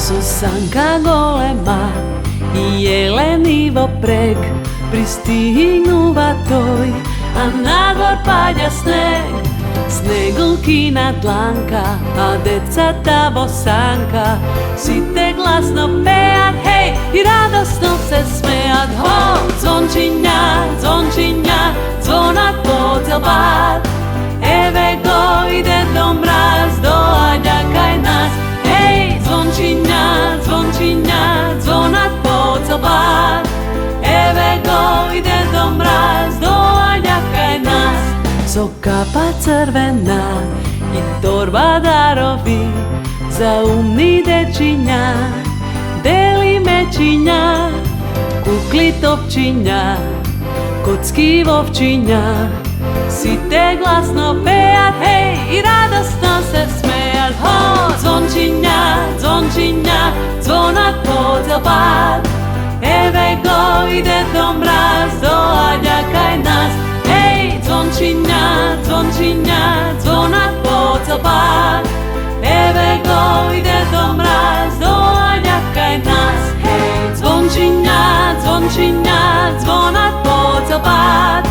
Susanka golema i jelenivo prek pristignuva toj, a nagor padja sneg. Snegulkina dlanka, a decata bosanka site glasno pejat, hej, i radosno se smejat. Ho, zvončinja, zvončinja, zvonat po cel bár. Eve go ide do mraz, doľaďa kaj nás. Hej, zvončinja, zvončinja, zvonat po cel bár. Eve go ide do mraz, doľaďa kaj nás. Sokapa crvená i torba darovi za umný dečinja, deli mečinja, kukli topčinja, kocky vovčinja. Site glasno pejat, hej, i radosno se smejat. Ho, zvončinja, zvončinja, zvonat po cel bár. Eve go ide do mraz, doľaďa kaj nás. Hej, zvončinja, zvončinja, zvonat po cel bár. Eve go ide do mraz, doľaďa kaj nás. Hej, zvončinja, zvončinja, zvonat po cel bár.